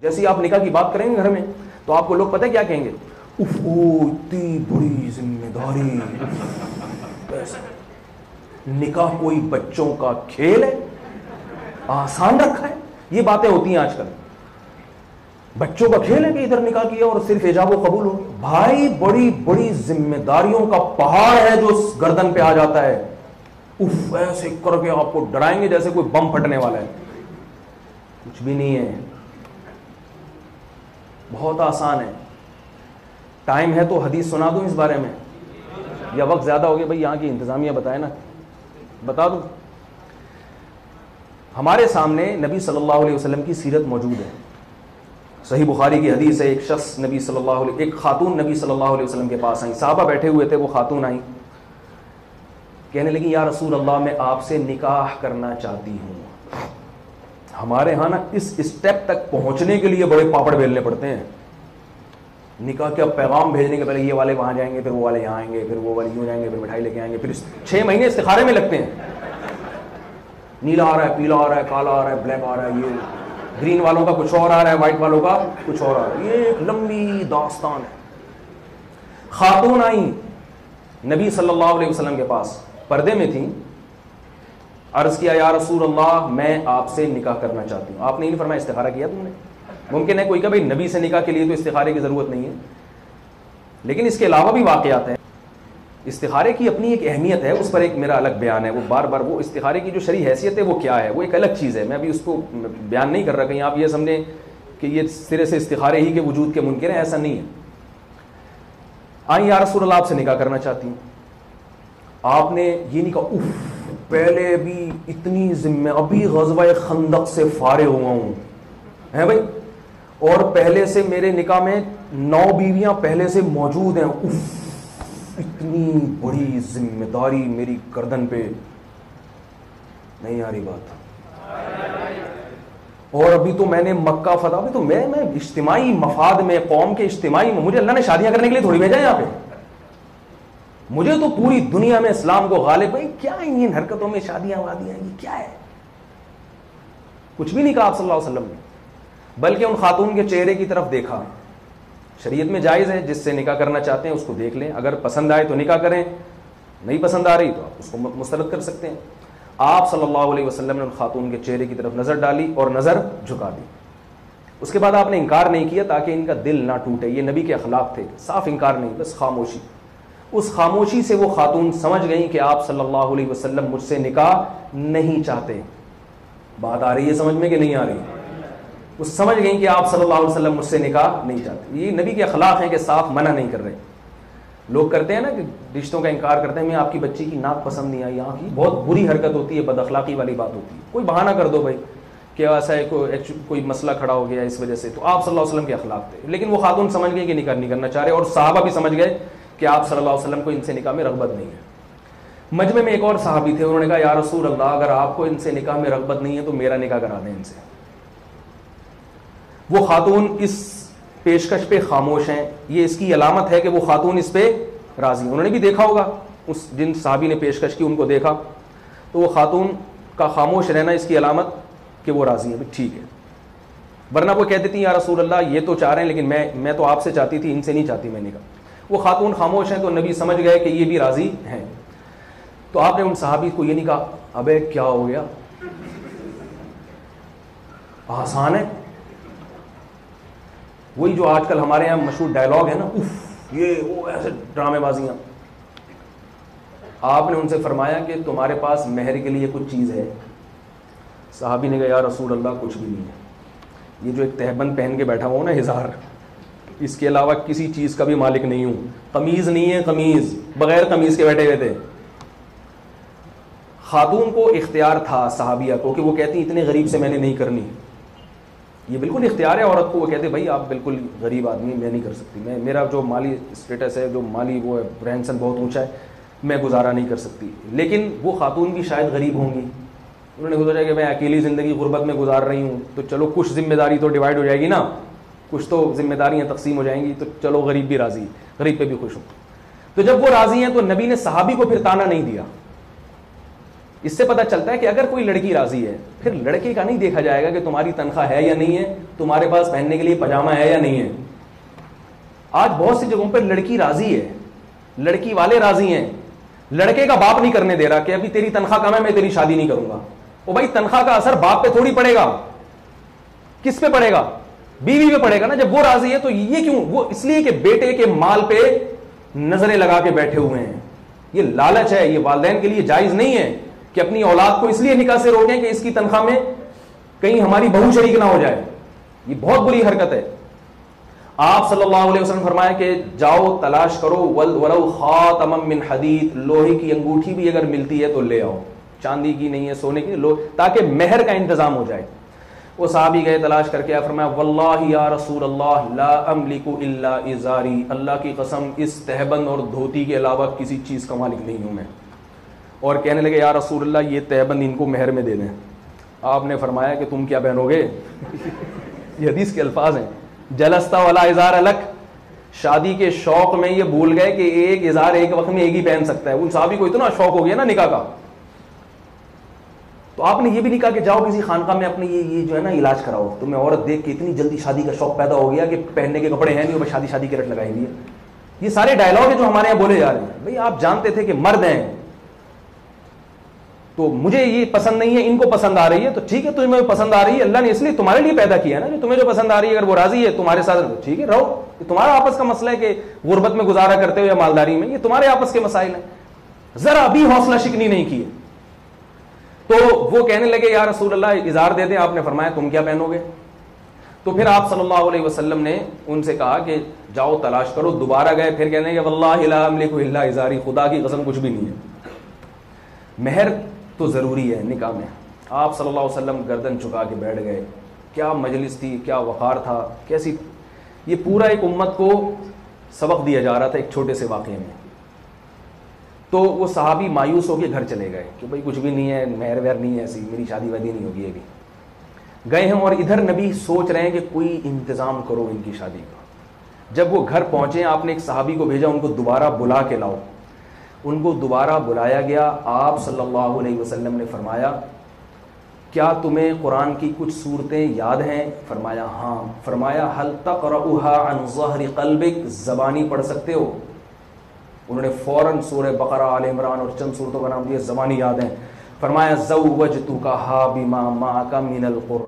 جیسے آپ نکاح کی بات کریں گے گھر میں تو آپ کو لوگ پتہ کیا کہیں گے؟ اف او اتنی بڑی ذمہ داری، نکاح کوئی بچوں کا کھیل ہے، آسان رکھا ہے. یہ باتیں ہوتی ہیں آج کل، بچوں کا کھیل ہے کہ ادھر نکاح کیا اور صرف ایجاب و قبول ہو. بھائی بڑی بڑی ذمہ داریوں کا پہاڑ ہے جو گردن پہ آ جاتا ہے. اف ایسے کر کے آپ کو ڈرائیں گے جیسے کوئی بم پھٹنے والا ہے. کچھ بھی نہیں ہے، بہت آسان ہے. ٹائم ہے تو حدیث سنا دوں اس بارے میں، یا وقت زیادہ ہو گیا؟ بھائی یہاں کی انتظامیہ بتائے نا، بتا دوں. ہمارے سامنے نبی صلی اللہ علیہ وسلم کی سیرت موجود ہے. صحیح بخاری کی حدیث ہے، ایک شخص نبی صلی اللہ علیہ ایک خاتون نبی صلی اللہ علیہ وسلم کے پاس آئیں. صحابہ بیٹھے ہوئے تھے، وہ خاتون آئیں، کہنے لگی یا رسول اللہ میں آپ سے نکاح کرنا چاہتی ہوں. ہمارے ہاں نا اس اسٹیپ تک پہنچنے کے لیے بڑے پاپڑ بیلنے پڑتے ہیں. نکاح کا پیغام بھیجنے کے پہلے یہ والے وہاں جائیں گے، پھر وہ والے یہاں آئیں گے، پھر وہ والے یوں جائیں گے، پھر مٹھائی لے کے آئیں گے، پھر 6 مہینے استخارے میں لگتے ہیں. نیلا آ رہا ہے، پیلا آ رہا ہے، کالا آ رہا ہے، بلیک آ رہا ہے، یہ گرین والوں کا کچھ اور آ رہا ہے، وائٹ والوں کا کچھ اور آ رہا ہے. یہ ایک لمبی داستان ہے. خاتون آئیں نبی صلی اللہ علیہ وسلم کے پاس، پردے میں تھیں. عرض کیا یا رسول اللہ میں آپ سے نکاح کرنا چاہتی ہوں. آپ نے نہیں فرمایا استخارہ کیا تم نے؟ ممکن ہے کوئی کہ بھائی نبی سے نکاح کے لیے تو استخارے کی ضرورت نہیں ہے، لیکن اس کے علاوہ بھی واقعات ہیں. استخارے کی اپنی ایک اہمیت ہے، اس پر ایک میرا الگ بیان ہے. وہ بار بار وہ استخارے کی جو شرعی حیثیت ہے وہ کیا ہے، وہ ایک الگ چیز ہے. میں ابھی اس کو بیان نہیں کر رہا، کہیں آپ یہ سمجھیں کہ یہ سرے سے استخارے ہی کے وجود کے منکر ہیں، ایسا نہیں ہے. آئیں یا رسول اللہ آپ سے نکاح کرنا چاہتی ہوں. آپ نے یہ نہیں کہا اف پہلے بھی اتنی ذمہ، ابھی غزوہ خندق سے فارغ ہوا ہوں ہے بھائی، اور پہلے سے میرے نکاح میں 9 بیویاں پہلے سے موجود ہیں. اف اتنی بڑی ذمہ داری میری گردن پہ، نہیں آ رہی بات. اور ابھی تو میں نے مکہ فتح، ابھی تو میں اجتماعی مفاد میں، قوم کے اجتماعی میں، مجھے اللہ نے شادیاں کرنے کے لیے تھوڑی بھیجا ہے یہاں پہ. مجھے تو پوری دنیا میں اسلام کو غالب. بھائی کیا ان حرکتوں میں شادیاں وادیاں، یہ کیا ہے؟ کچھ بھی نہیں کہا آپ صلی اللہ علیہ وسلم نے، بلکہ ان خاتون کے چہرے کی طرف دیکھا. شریعت میں جائز ہے، جس سے نکاح کرنا چاہتے ہیں اس کو دیکھ لیں، اگر پسند آئے تو نکاح کریں، نہیں پسند آ رہی تو آپ اس کو مسترد کر سکتے ہیں. آپ صلی اللہ علیہ وسلم نے ان خاتون کے چہرے کی طرف نظر ڈالی اور نظر جھکا دی. اس کے بعد آپ نے انکار نہیں کیا تاکہ ان کا دل نہ ٹوٹے. یہ نبی کے اخلاق تھے، صاف انکار نہیں، بس خاموشی. اس خاموشی سے وہ خاتون سمجھ گئیں کہ آپ صلی اللہ علیہ وسلم مجھ سے نکاح نہیں چاہتے. بات آ رہی ہے سمجھ میں کہ نہیں آ رہی؟ وہ سمجھ گئیں کہ آپ صلی اللہ علیہ وسلم مجھ سے نکاح نہیں چاہتے. یہ نبی کے اخلاق ہیں کہ صاف منع نہیں کر رہے. لوگ کرتے ہیں نا کہ رشتوں کا انکار کرتے ہیں، میں آپ کی بچی کی ناک پسند نہیں آئی، یہاں کی بہت بری حرکت ہوتی ہے، بد اخلاقی والی بات ہوتی ہے. کوئی بہانہ کر دو بھائی کہ ایسا ہے کوئی مسئلہ کھڑا ہو گیا اس وجہ سے. تو آپ صلی اللہ علیہ وسلم کے اخلاق تھے، لیکن وہ خاتون سمجھ گئی کہ نکاح نہیں کرنا چاہ رہے، اور صحابہ بھی سمجھ گئے کہ آپ صلی اللہ علیہ وسلم کو ان سے نکاح میں رغبت نہیں ہے. مجمع میں ایک اور صحابی تھے، انہوں نے کہا یا رسول اللہ اگر آپ کو ان سے نکاح میں رغبت نہیں ہے تو میرا نکاح کرا دیں ان سے. وہ خاتون اس پیشکش پہ خاموش ہیں. یہ اس کی علامت ہے کہ وہ خاتون اس پہ راضی. انہوں نے بھی دیکھا ہوگا، اس جن صحابی نے پیشکش کی ان کو دیکھا، تو وہ خاتون کا خاموش رہنا اس کی علامت کہ وہ راضی ہے. ٹھیک ہے، ورنہ وہ کہہ دیتی یا رسول اللہ یہ تو چاہ رہے ہیں لیکن میں تو آپ سے چاہتی تھی، ان سے نہیں چاہتی میں نکاح. وہ خاتون خاموش ہیں تو نبی سمجھ گئے کہ یہ بھی راضی ہیں. تو آپ نے ان صحابی کو یہ نہیں کہا ابے کیا ہو گیا، آسان ہے. وہی جو آج کل ہمارے یہاں مشہور ڈائلاگ ہے نا، اف یہ وہ ایسے ڈرامے بازیاں. آپ نے ان سے فرمایا کہ تمہارے پاس مہر کے لیے کچھ چیز ہے؟ صحابی نے کہا یا رسول اللہ کچھ بھی نہیں ہے. یہ جو ایک تہبند پہن کے بیٹھا ہوا ہوں نا ہزار، اس کے علاوہ کسی چیز کا بھی مالک نہیں ہوں. قمیض نہیں ہے، قمیض بغیر قمیض کے بیٹھے ہوئے تھے. خاتون کو اختیار تھا صحابیہ کو کہ وہ کہتی اتنے غریب سے میں نے نہیں کرنی. یہ بالکل اختیار ہے عورت کو. وہ کہتے بھائی آپ بالکل غریب آدمی، میں نہیں کر سکتی، میرا جو مالی اسٹیٹس ہے، جو مالی وہ ہے، رہن سہن بہت اونچا ہے، میں گزارا نہیں کر سکتی. لیکن وہ خاتون بھی شاید غریب ہوں گی. انہوں نے سوچا کہ میں اکیلی زندگی غربت میں گزار رہی ہوں تو چلو کچھ ذمہ داری تو ڈیوائڈ ہو جائے گی نا، کچھ تو ذمہ داریاں تقسیم ہو جائیں گی، تو چلو غریب بھی راضی، غریب پہ بھی خوش ہوں. تو جب وہ راضی ہیں تو نبی نے صحابی کو پھر تانا نہیں دیا. اس سے پتہ چلتا ہے کہ اگر کوئی لڑکی راضی ہے پھر لڑکے کا نہیں دیکھا جائے گا کہ تمہاری تنخواہ ہے یا نہیں ہے, تمہارے پاس پہننے کے لیے پاجامہ ہے یا نہیں ہے. آج بہت سی جگہوں پر لڑکی راضی ہے, لڑکی والے راضی ہیں, لڑکے کا باپ نہیں کرنے دے رہا کہ ابھی تیری تنخواہ کم ہے میں تیری شادی نہیں کروں گا. او بھائی تنخواہ کا اثر باپ پہ تھوڑی پڑے گا, کس پہ پڑے گا؟ بیوی پہ پڑے گا نا. جب وہ راضی ہے تو یہ کیوں؟ وہ اس لیے کہ بیٹے کے مال پہ نظریں لگا کے بیٹھے ہوئے ہیں. یہ لالچ ہے, یہ والدین کے لیے جائز نہیں ہے کہ اپنی اولاد کو اس لیے نکاح سے روکیں کہ اس کی تنخواہ میں کہیں ہماری بہو شریک نہ ہو جائے. یہ بہت بری حرکت ہے. آپ صلی اللہ علیہ وسلم فرمایا کہ جاؤ تلاش کرو ولو خاتم من حدید, لوہے کی انگوٹھی بھی اگر ملتی ہے تو لے آؤ, چاندی کی نہیں ہے, سونے کی, تاکہ مہر کا انتظام ہو جائے. وہ صحابی گئے تلاش کر کے, فرمایا واللہ یا رسول اللہ لا املک الا ازاری, اللہ کی قسم اس تہبند اور دھوتی کے علاوہ کسی چیز کا مالک نہیں ہوں میں. اور کہنے لگے یا رسول اللہ یہ تہبند ان کو مہر میں دے دیں. آپ نے فرمایا کہ تم کیا پہنو گے؟ یہ حدیث کے الفاظ ہیں, جلستا ولا ازار لک, شادی کے شوق میں یہ بھول گئے کہ ایک ازار ایک وقت میں ایک ہی پہن سکتا ہے. ان صحابی کو اتنا شوق ہو گیا نا نکاح کا. تو آپ نے یہ بھی نہیں کہا کہ جاؤ کسی خانقاہ میں اپنے یہ جو ہے نا علاج کراؤ. تمہیں عورت دیکھ کے اتنی جلدی شادی کا شوق پیدا ہو گیا کہ پہننے کے کپڑے ہیں نہیں, بس شادی کے رٹ لگائی ہوئی ہے. یہ سارے ڈائلاگ ہیں جو ہمارے یہاں بولے جا رہے ہیں. بھئی آپ جانتے تھے کہ مرد ہیں تو مجھے یہ پسند نہیں ہے, ان کو پسند آ رہی ہے تو ٹھیک ہے, تمہیں پسند آ رہی ہے, اللہ نے اس لیے تمہارے لیے پیدا کیا ہے نا, جو تمہیں جو پسند آ رہی ہے اگر وہ راضی ہے تمہارے ساتھ ٹھیک ہے رہو. یہ تمہارا آپس کا مسئلہ ہے کہ غربت میں گزارا کرتے ہو یا مالداری میں, یہ تمہارے آپس کے مسائل ہیں. ذرا بھی حوصلہ شکنی نہیں کی. تو وہ کہنے لگے یا رسول اللہ ازار دے دیں. آپ نے فرمایا تم کیا پہنو گے؟ تو پھر آپ صلی اللہ علیہ وسلم نے ان سے کہا کہ جاؤ تلاش کرو. دوبارہ گئے, پھر کہنے لگے واللہ لا املک الا ازاری, خدا کی قسم کچھ بھی نہیں ہے. مہر تو ضروری ہے نکاح میں. آپ صلی اللہ علیہ وسلم گردن چکا کے بیٹھ گئے. کیا مجلس تھی, کیا وقار تھا, کیسی. یہ پورا ایک امت کو سبق دیا جا رہا تھا ایک چھوٹے سے واقعے میں. تو وہ صحابی مایوس ہو کے گھر چلے گئے کہ بھائی کچھ بھی نہیں ہے, مہر وہر نہیں ہے, ایسی میری شادی وادی نہیں ہوگی ابھی. گئے ہیں اور ادھر نبی سوچ رہے ہیں کہ کوئی انتظام کرو ان کی شادی کا. جب وہ گھر پہنچے آپ نے ایک صحابی کو بھیجا ان کو دوبارہ بلا کے لاؤ. ان کو دوبارہ بلایا گیا. آپ صلی اللہ علیہ وسلم نے فرمایا کیا تمہیں قرآن کی کچھ صورتیں یاد ہیں؟ فرمایا ہاں. فرمایا هل تقرؤها عن ظہر قلبک, زبانی پڑھ سکتے ہو؟ انہوں نے فوراً سورہ بقرہ, آل عمران اور چند صورتوں کا نام دیا, زبانی یاد ہیں. فرمایا زوجتکھا بما معک من القرآن.